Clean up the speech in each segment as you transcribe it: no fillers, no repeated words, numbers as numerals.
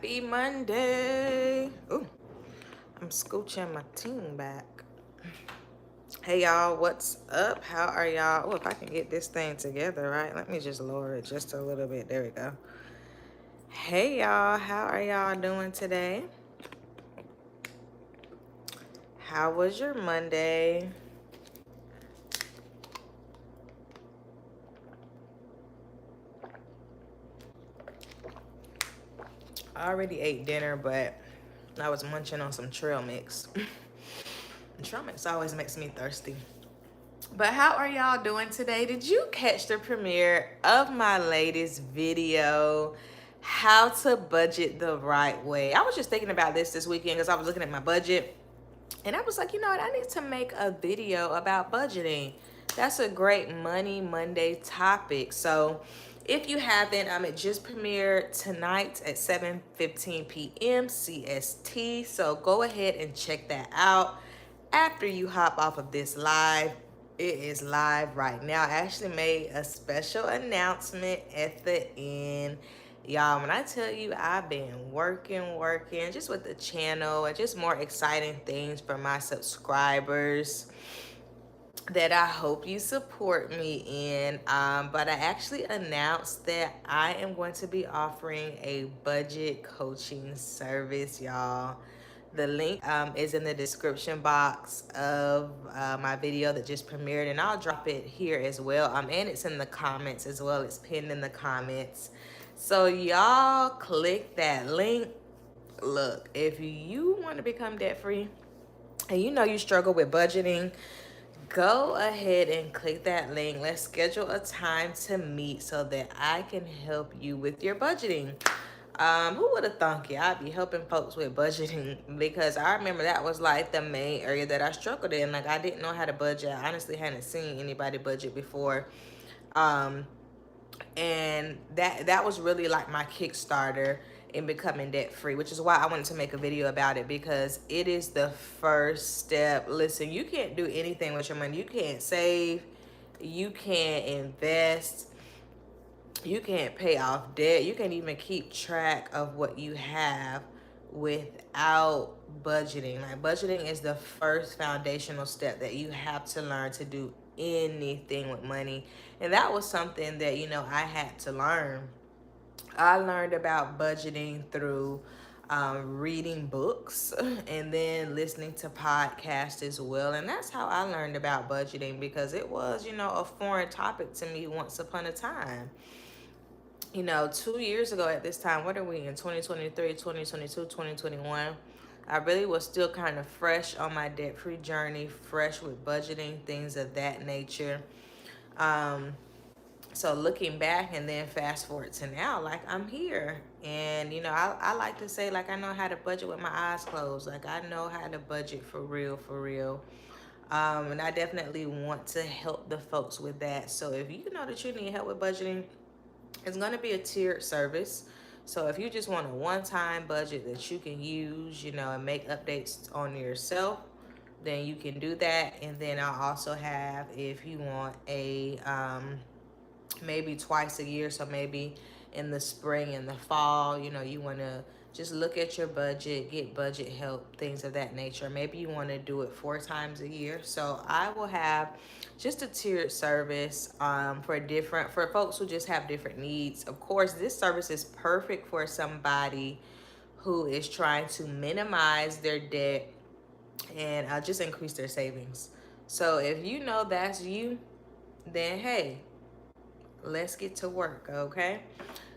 Happy Monday. Ooh, I'm scooching my team back. Hey y'all, what's up? How are y'all? Oh, if I can get this thing together, right? Let me just lower it just a little bit. There we go. Hey y'all, how are y'all doing today? How was your Monday? I already ate dinner, but I was munching on some trail mix. Trail mix always makes me thirsty. But how are y'all doing today? Did you catch the premiere of my latest video, how to budget the right way? I was just thinking about this weekend because I was looking at my budget and I was like, you know what? I need to make a video about budgeting. That's a great Money Monday topic. So if you haven't, it just premiered tonight at 7:15 p.m. CST. So go ahead and check that out after you hop off of this live. It is live right now. I actually made a special announcement at the end. Y'all, when I tell you I've been working just with the channel and just more exciting things for my subscribers that I hope you support me in. But I actually announced that I am going to be offering a budget coaching service, y'all. The link is in the description box of my video that just premiered, and I'll drop it here as well. And it's in the comments as well. It's pinned in the comments. So y'all click that link. Look, if you want to become debt free and you know you struggle with budgeting, go ahead and click that link. Let's schedule a time to meet so that I can help you with your budgeting. Who would have thunk it? I'd be helping folks with budgeting, because I remember that was like the main area that I struggled in. Like, I didn't know how to budget. I honestly hadn't seen anybody budget before. And that was really like my Kickstarter in becoming debt free, which is why I wanted to make a video about it, because it is the first step. Listen, you can't do anything with your money. You can't save, you can't invest, you can't pay off debt, you can't even keep track of what you have without budgeting. Like, budgeting is the first foundational step that you have to learn to do anything with money. And that was something that, you know, I had to learn. I learned about budgeting through reading books and then listening to podcasts as well. And that's how I learned about budgeting, because it was, you know, a foreign topic to me once upon a time. You know, 2 years ago at this time, what are we in, 2023, 2022, 2021? I really was still kind of fresh on my debt-free journey, fresh with budgeting, things of that nature. So looking back and then fast forward to now, like, I'm here. And, you know, I like to say, like, I know how to budget with my eyes closed. Like, I know how to budget for real, for real. And I definitely want to help the folks with that. So if you know that you need help with budgeting, it's going to be a tiered service. So if you just want a one-time budget that you can use, you know, and make updates on yourself, then you can do that. And then I'll also have, if you want a maybe twice a year, so maybe in the spring and the fall, you know, you want to just look at your budget, get budget help, things of that nature. Maybe you want to do it 4 times a year. So I will have just a tiered service for folks who just have different needs. Of course, this service is perfect for somebody who is trying to minimize their debt and just increase their savings. So if you know that's you, then hey, let's get to work, okay?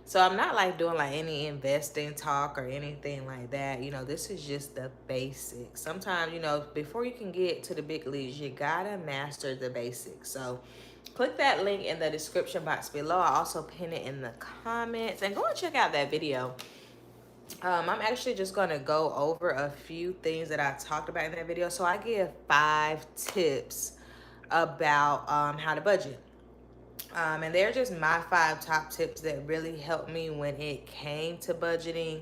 So I'm not like doing like any investing talk or anything like that. You know, this is just the basics. Sometimes, you know, before you can get to the big leagues, you gotta master the basics. So click that link in the description box below. I also pin it in the comments, and go and check out that video. I'm actually just gonna go over a few things that I talked about in that video. So I give 5 tips about how to budget. And they're just my 5 top tips that really helped me when it came to budgeting.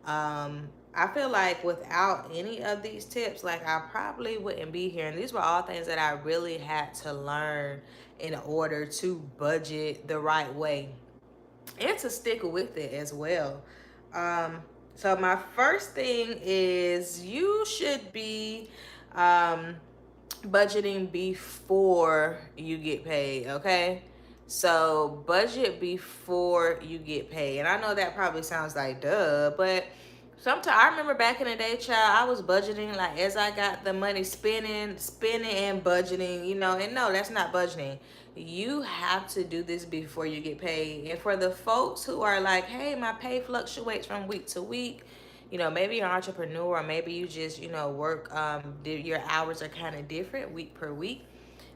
I feel like without any of these tips, like, I probably wouldn't be here. And these were all things that I really had to learn in order to budget the right way and to stick with it as well. So my first thing is you should be um, budgeting before you get paid, okay? So budget before you get paid. And I know that probably sounds like duh, but sometimes I remember back in the day, child, I was budgeting like as I got the money, spending and budgeting, you know. And no, that's not budgeting. You have to do this before you get paid. And for the folks who are like, hey, my pay fluctuates from week to week, you know, maybe you're an entrepreneur, or maybe you just, you know, work, your hours are kind of different week per week,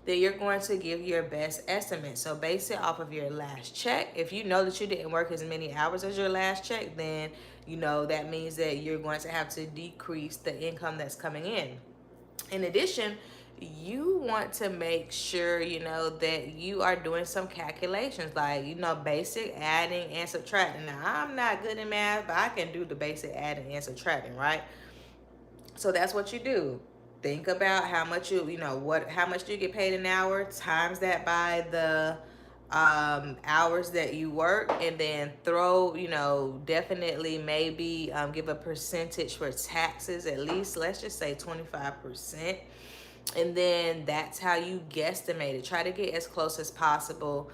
then you're going to give your best estimate. So base it off of your last check. If you know that you didn't work as many hours as your last check, then, you know, that means that you're going to have to decrease the income that's coming in. In addition, you want to make sure, you know, that you are doing some calculations, like, you know, basic adding and subtracting. Now, I'm not good in math, but I can do the basic adding and subtracting, right? So that's what you do. Think about how much how much do you get paid an hour, times that by the hours that you work, and then throw, you know, definitely maybe give a percentage for taxes, at least let's just say 25. And then that's how you guesstimate it. Try to get as close as possible.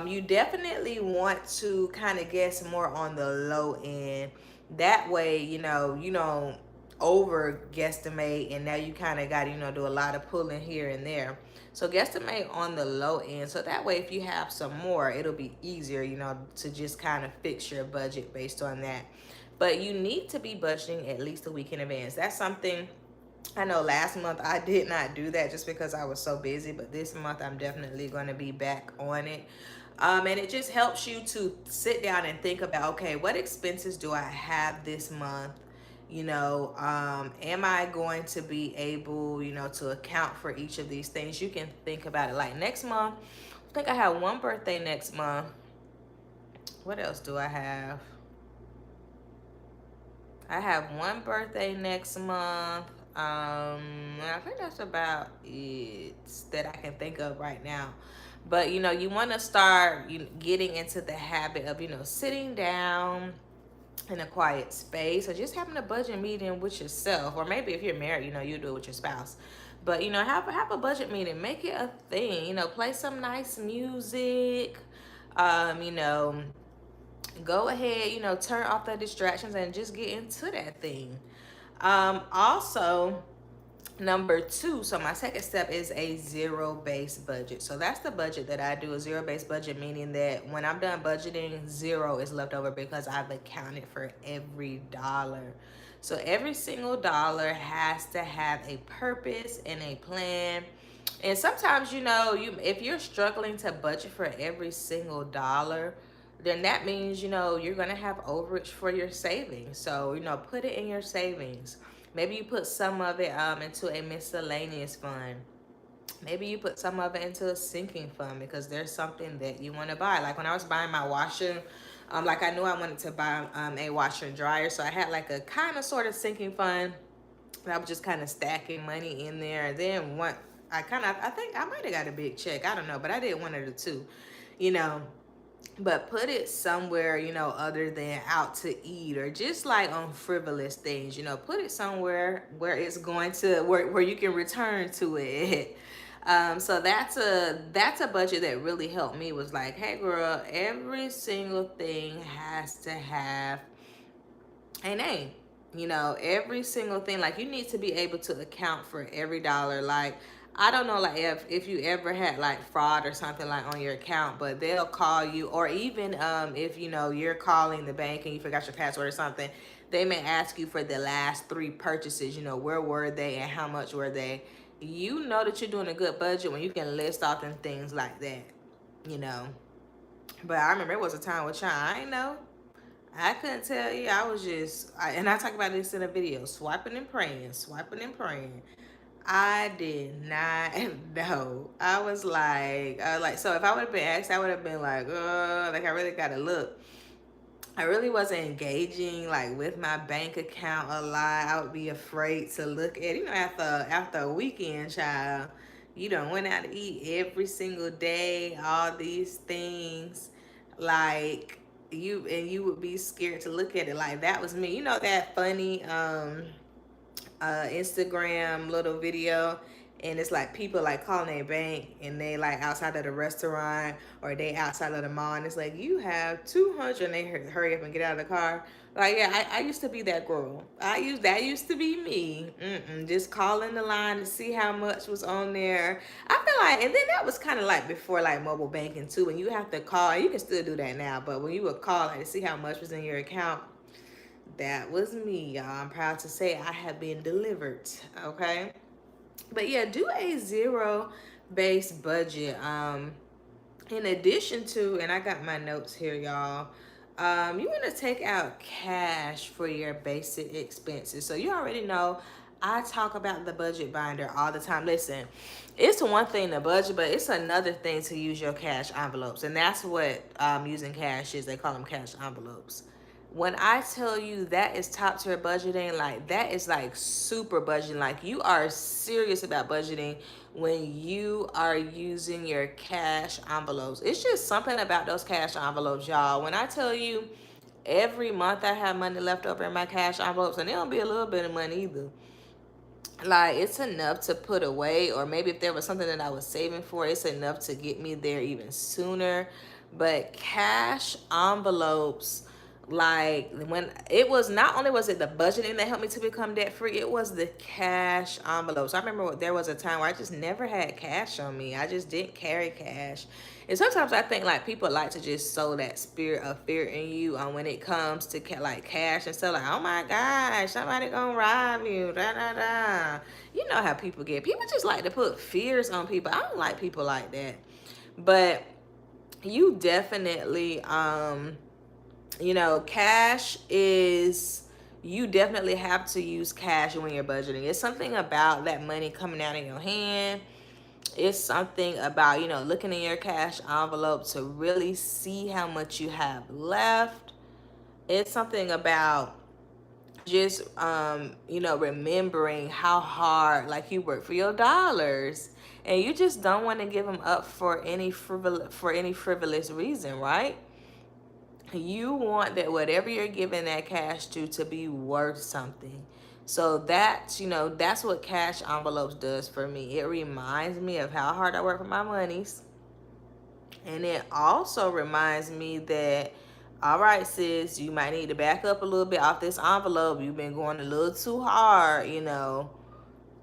You definitely want to kind of guess more on the low end. That way, you don't over guesstimate, and now you kind of got to, do a lot of pulling here and there. So guesstimate on the low end. So that way, if you have some more, it'll be easier, to just kind of fix your budget based on that. But you need to be budgeting at least a week in advance. That's something I know last month I did not do that just because I was so busy, but this month I'm definitely going to be back on it. And it just helps you to sit down and think about, okay, what expenses do I have this month? Am I going to be able, to account for each of these things? You can think about it. Like next month, I think I have one birthday next month. What else do I have? I have one birthday next month. I think that's about it that I can think of right now. But you want to start getting into the habit of sitting down in a quiet space, or just having a budget meeting with yourself, or maybe if you're married, you do it with your spouse. But have a budget meeting, make it a thing. Play some nice music. Go ahead, turn off the distractions and just get into that thing. Also, number 2, so my second step is a zero-based budget. So that's the budget that I do, a zero-based budget, meaning that when I'm done budgeting, zero is left over because I've accounted for every dollar. So every single dollar has to have a purpose and a plan. And sometimes, if you're struggling to budget for every single dollar, then that means, you're going to have overage for your savings. So, put it in your savings. Maybe you put some of it into a miscellaneous fund. Maybe you put some of it into a sinking fund because there's something that you want to buy. Like when I was buying my washer, like I knew I wanted to buy a washer and dryer. So I had like a kind of sort of sinking fund. And I was just kind of stacking money in there. And then I think I might have got a big check. I don't know, but I did one of the two, but put it somewhere, other than out to eat or just like on frivolous things, put it somewhere where it's going to, where you can return to it. So that's a budget that really helped me, was like, hey girl, every single thing has to have a name. Every single thing, like you need to be able to account for every dollar. Like, I don't know, like if you ever had like fraud or something like on your account, but they'll call you, or even if you're calling the bank and you forgot your password or something, they may ask you for the last 3 purchases. Where were they and how much were they? That you're doing a good budget when you can list off and things like that. But I remember it was a time with y'all, I ain't know. I couldn't tell you. I was just, and I talk about this in a video, swiping and praying, swiping and praying. I did not know. I was like, so if I would have been asked, I would have been like, like I really gotta look. I really wasn't engaging like with my bank account a lot. I would be afraid to look at, after a weekend, child, went out to eat every single day, all these things. Like, you would be scared to look at it. Like, that was me. You know that funny Instagram little video, and it's like people like calling a bank, and they like outside of the restaurant, or they outside of the mall, and it's like, you have 200, and they hurry up and get out of the car. Like, yeah, I used to be that girl. That used to be me. Just calling the line to see how much was on there. I feel like, and then that was kind of like before like mobile banking too, and you have to call. You can still do that now, but when you would call like to see how much was in your account, that was me, y'all. I'm proud to say I have been delivered. Okay. But yeah, do a zero based budget. In addition to, and I got my notes here, y'all. You want to take out cash for your basic expenses. So you already know I talk about the budget binder all the time. Listen, it's one thing to budget, but it's another thing to use your cash envelopes. And that's what using cash is. They call them cash envelopes. When I tell you that is top tier budgeting, like that is like super budgeting. Like, you are serious about budgeting when you are using your cash envelopes. It's just something about those cash envelopes, y'all. When I tell you every month I have money left over in my cash envelopes, and it don't be a little bit of money either. Like, it's enough to put away, or maybe if there was something that I was saving for, it's enough to get me there even sooner. But cash envelopes, like, when it was, not only was it the budgeting that helped me to become debt free, it was the cash envelopes. I remember there was a time where I just never had cash on me. I just didn't carry cash. And sometimes I think like people like to just sow that spirit of fear in you when it comes to like cash and stuff. Like, oh my gosh, somebody gonna rob you, da da da. You know how people get. People just like to put fears on people. I don't like people like that. But you definitely you know, cash is, you definitely have to use cash when you're budgeting. It's something about that money coming out of your hand. It's something about, you know, looking in your cash envelope to really see how much you have left. It's something about just you know, remembering how hard like you work for your dollars, and you just don't want to give them up for any frivolous reason, right? You want that whatever you're giving that cash to be worth something. So that's, you know, that's what cash envelopes does for me. It reminds me of how hard I work for my monies. And it also reminds me that, all right, sis, you might need to back up a little bit off this envelope. You've been going a little too hard, you know,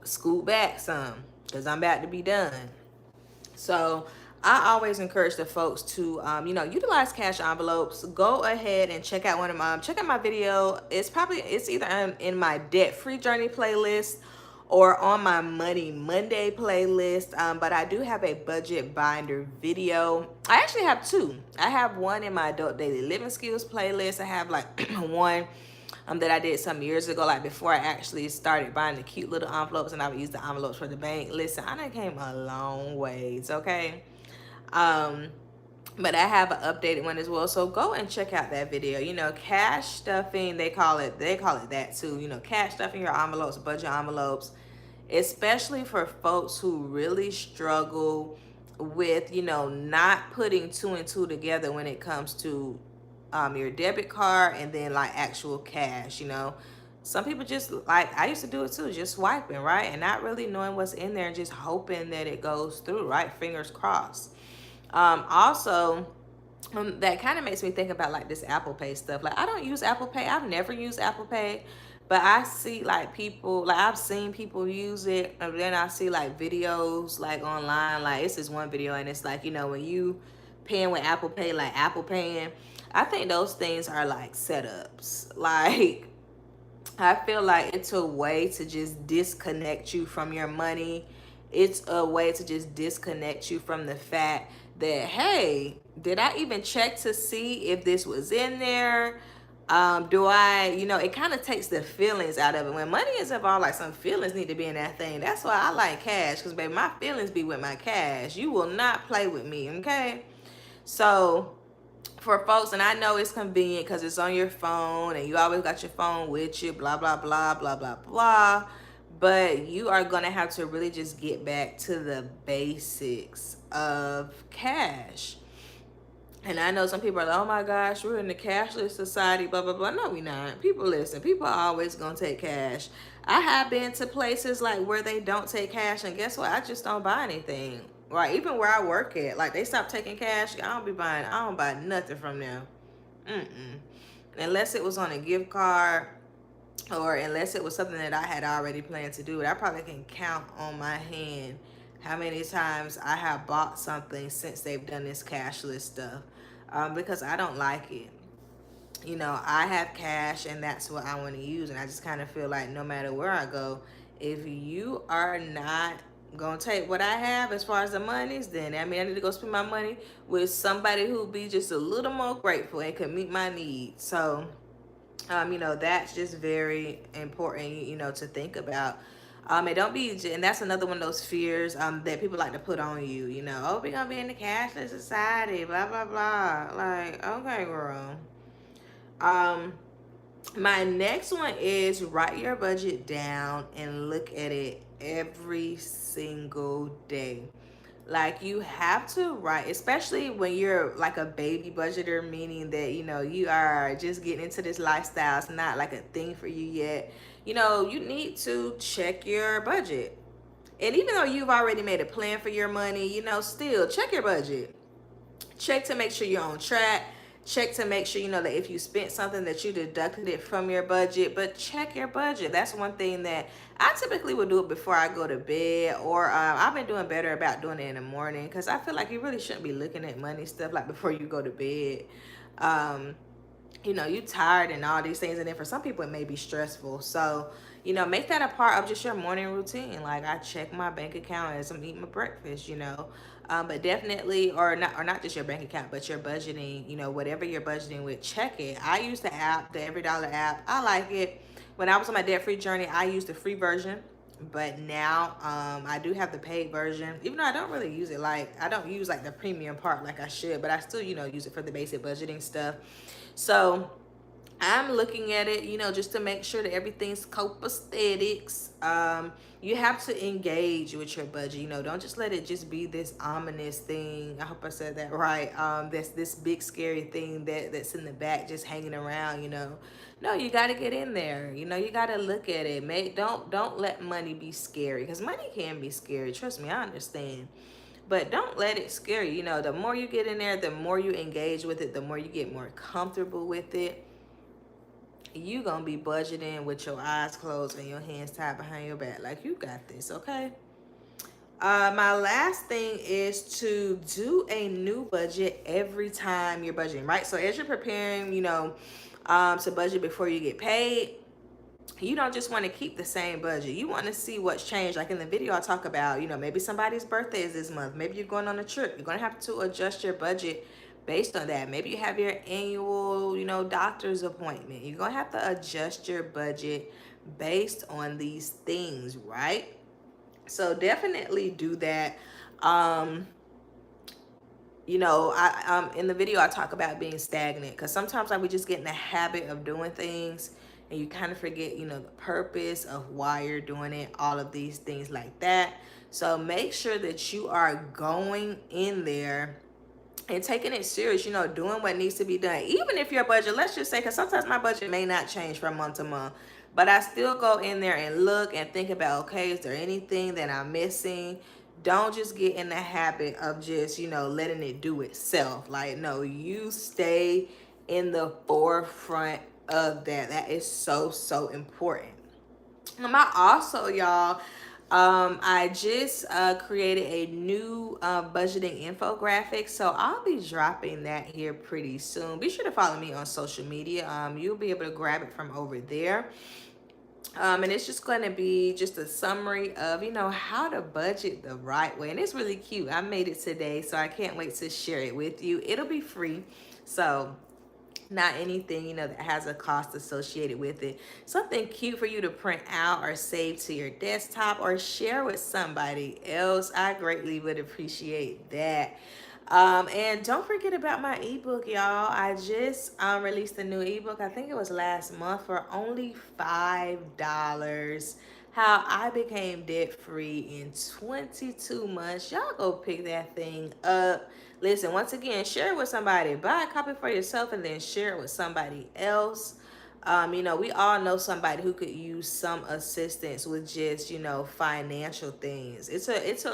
scoot back some, because I'm about to be done. So I always encourage the folks to, you know, utilize cash envelopes. Go ahead and check out check out my video. It's either in my debt-free journey playlist or on my Money Monday playlist. But I do have a budget binder video. I actually have two. I have one in my adult daily living skills playlist. I have like one that I did some years ago, like before I actually started buying the cute little envelopes, and I would use the envelopes for the bank. Listen, I done came a long ways, okay? But I have an updated one as well, so go and check out that video. You know, cash stuffing, they call it that too. You know, cash stuffing your envelopes, budget envelopes, especially for folks who really struggle with, you know, not putting two and two together when it comes to your debit card and then like actual cash. You know, some people just, like, I used to do it too, just swiping, right, and not really knowing what's in there and just hoping that it goes through, right, fingers crossed. Also, that kind of makes me think about like this Apple Pay stuff. Like, I don't use Apple Pay. I've never used Apple Pay, but I see like people, like I've seen people use it, and then I see like videos like online. Like, it's this one video, and it's like, you know, when you paying with Apple Pay, like Apple paying, I think those things are like setups. Like, I feel like it's a way to just disconnect you from your money. It's a way to just disconnect you from the fact that, hey, did I even check to see if this was in there? Do I, you know, it kind of takes the feelings out of it. When money is involved, like, some feelings need to be in that thing. That's why I like cash, because, baby, my feelings be with my cash. You will not play with me, okay? So for folks, and I know it's convenient because it's on your phone and you always got your phone with you, blah, blah, blah, blah, blah, blah. But you are going to have to really just get back to the basics of cash. And I know some people are like, oh my gosh, we're in the cashless society, blah, blah, blah. No, we not. People listen. People are always going to take cash. I have been to places like where they don't take cash. And guess what? I just don't buy anything. Right? Even where I work at, like they stopped taking cash. I don't buy nothing from them. Mm-mm. Unless it was on a gift card or unless it was something that I had already planned to do. I probably can count on my hand how many times I have bought something since they've done this cashless stuff, because I don't like it. You know, I have cash and that's what I want to use. And I just kind of feel like no matter where I go, if you are not gonna take what I have as far as the monies, then I mean I need to go spend my money with somebody who be just a little more grateful and can meet my needs. So you know, that's just very important, you know, to think about. And don't be, and that's another one of those fears that people like to put on you, you know, oh, we're gonna be in the cashless society, blah, blah, blah. Like, okay, girl. Um, my next one is write your budget down and look at it every single day. Like you have to write, especially when you're like a baby budgeter, meaning that, you know, you are just getting into this lifestyle. It's not like a thing for you yet. You know, you need to check your budget. And even though you've already made a plan for your money, you know, still check your budget. Check to make sure you're on track. Check to make sure you know that if you spent something that you deducted it from your budget. But check your budget. That's one thing that I typically would do it before I go to bed, or I've been doing better about doing it in the morning, because I feel like you really shouldn't be looking at money stuff like before you go to bed. um you know, you tired and all these things, and then for some people it may be stressful. So, you know, make that a part of just your morning routine. Like I check my bank account as I'm eating my breakfast, you know. But definitely, or not just your bank account, but your budgeting, you know, whatever you're budgeting with, check it. I use the app, the Every Dollar app. I like it. When I was on my debt free journey, I used the free version, but now I do have the paid version, even though I don't really use it. Like I don't use like the premium part like I should, but I still, you know, use it for the basic budgeting stuff. So I'm looking at it, you know, just to make sure that everything's copacetic. You have to engage with your budget. You know, don't just let it just be this ominous thing. I hope I said that right. This big scary thing that's in the back just hanging around. You know, no, you got to get in there. You know, you got to look at it. Don't let money be scary, because money can be scary. Trust me, I understand. But don't let it scare you. You know, the more you get in there, the more you engage with it, the more you get more comfortable with it. You gonna be budgeting with your eyes closed and your hands tied behind your back. Like, you got this, okay? My last thing is to do a new budget every time you're budgeting, right? So as you're preparing, you know, to budget before you get paid, you don't just want to keep the same budget. You want to see what's changed. Like in the video I talk about, you know, maybe somebody's birthday is this month. Maybe you're going on a trip. You're going to have to adjust your budget based on that. Maybe you have your annual, you know, doctor's appointment. You're going to have to adjust your budget based on these things, right? So definitely do that. You know, I in the video I talk about being stagnant, because sometimes like we just get in the habit of doing things and you kind of forget, you know, the purpose of why you're doing it, all of these things like that. So make sure that you are going in there and taking it serious, you know, doing what needs to be done. Even if your budget, let's just say, because sometimes my budget may not change from month to month, but I still go in there and look and think about, okay, is there anything that I'm missing? Don't just get in the habit of just, you know, letting it do itself. Like, no, you stay in the forefront of that. That is so, so important. I also, y'all, I just created a new budgeting infographic, so I'll be dropping that here pretty soon. Be sure to follow me on social media. You'll be able to grab it from over there. And it's just going to be just a summary of, you know, how to budget the right way. And it's really cute. I made it today, so I can't wait to share it with you. It'll be free, so not anything, you know, that has a cost associated with it. Something cute for you to print out or save to your desktop or share with somebody else. I greatly would appreciate that. And don't forget about my ebook, y'all. I just released a new ebook. I think it was last month, for only $5. how I became debt free in 22 months. Y'all go pick that thing up. Listen, once again, share it with somebody. Buy a copy for yourself and then share it with somebody else. We all know somebody who could use some assistance with just, financial things. It's a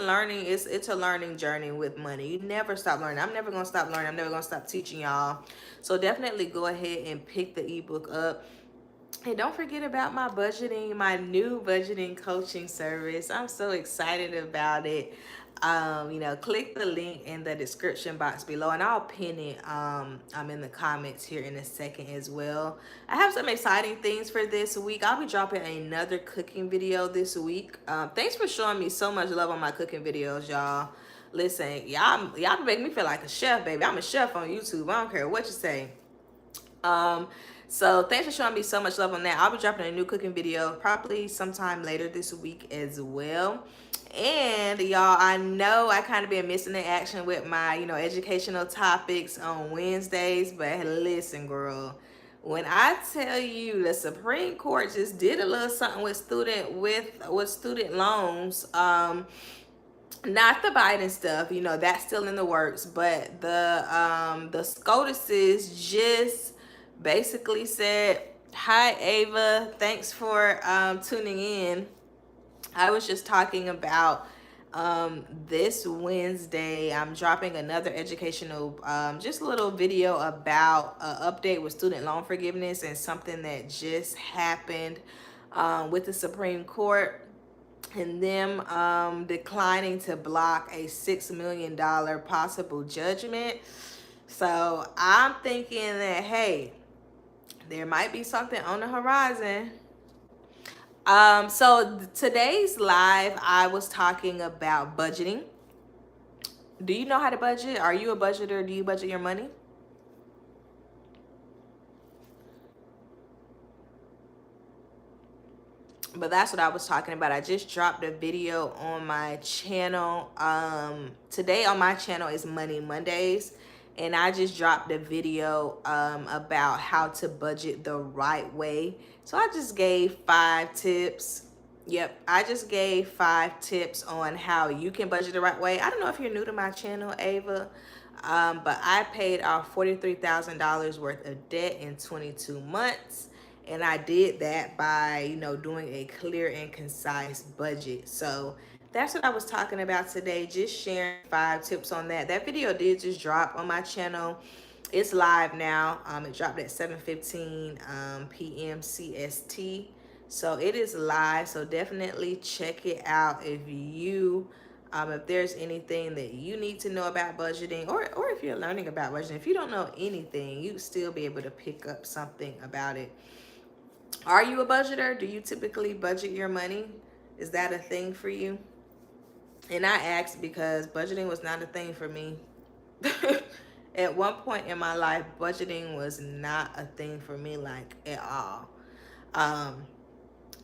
learning journey with money. You never stop learning. I'm never gonna stop learning. I'm never gonna stop teaching y'all. So definitely go ahead and pick the ebook up. And don't forget about my new budgeting coaching service. I'm so excited about it. Click the link in the description box below, and I'll pin it I'm in the comments here in a second as well. I have some exciting things for this week. I'll be dropping another cooking video this week. Thanks for showing me so much love on my cooking videos, y'all. Listen, y'all make me feel like a chef, baby. I'm a chef on YouTube. I don't care what you say. Um, so thanks for showing me so much love on that. I'll be dropping a new cooking video probably sometime later this week as well. And y'all, I know I kind of been missing the action with my, educational topics on Wednesdays, but listen, girl, when I tell you the Supreme Court just did a little something with student loans, not the Biden stuff, that's still in the works, but the SCOTUS's just basically said, "Hi Ava, thanks for tuning in." I was just talking about this Wednesday, I'm dropping another educational, just a little video about an update with student loan forgiveness and something that just happened with the Supreme Court and them declining to block a $6 million possible judgment. So I'm thinking that, hey, there might be something on the horizon. So today's live, I was talking about budgeting. Do you know how to budget? Are you a budgeter? Do you budget your money? But that's what I was talking about. I just dropped a video on my channel. Today on my channel is Money Mondays. And I just dropped a video about how to budget the right way. So I just gave 5 tips. Yep, I just gave 5 tips on how you can budget the right way. I don't know if you're new to my channel, Ava, but I paid off $43,000 worth of debt in 22 months. And I did that by, doing a clear and concise budget. So that's what I was talking about today. Just sharing 5 tips on that. That video did just drop on my channel. It's live now. It dropped at 7:15 p.m. CST. So it is live. So definitely check it out if there's anything that you need to know about budgeting, or if you're learning about budgeting. If you don't know anything, you still be able to pick up something about it. Are you a budgeter? Do you typically budget your money? Is that a thing for you? And I asked because budgeting was not a thing for me. At one point in my life, budgeting was not a thing for me, like, at all.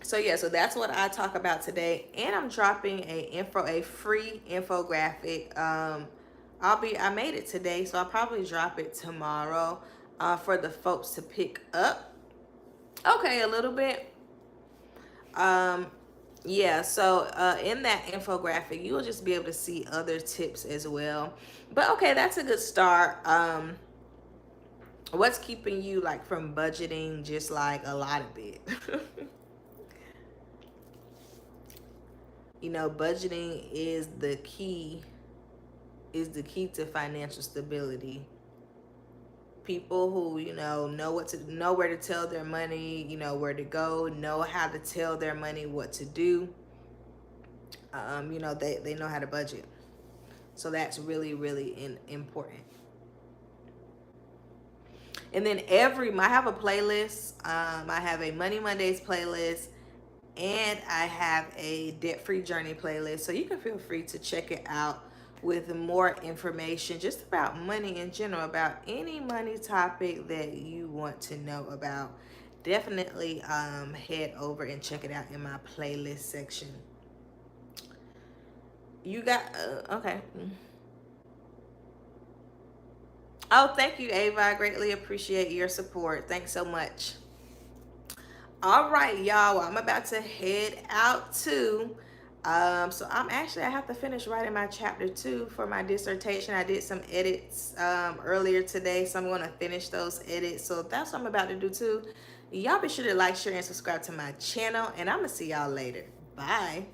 So yeah, so that's what I talk about today. And I'm dropping a free infographic. I made it today, so I'll probably drop it tomorrow for the folks to pick up. Okay, a little bit. Yeah, so in that infographic, you'll just be able to see other tips as well. But okay, that's a good start. What's keeping you from budgeting just a lot of it? Budgeting is the key to financial stability. People who know where to tell their money, where to go, know how to tell their money what to do. They know how to budget. So that's really, really important. And then I have a playlist. I have a Money Mondays playlist, and I have a debt-free journey playlist. So you can feel free to check it out with more information just about money in general, about any money topic that you want to know about. Definitely head over and check it out in my playlist section. You got okay. Oh, thank you, Ava. I greatly appreciate your support. Thanks so much. All right, y'all. Well, I'm about to head out too. So I have to finish writing my chapter 2 for my dissertation. I did some edits earlier today, so I'm going to finish those edits. So that's what I'm about to do too. Y'all be sure to like, share, and subscribe to my channel, and I'm going to see y'all later. Bye.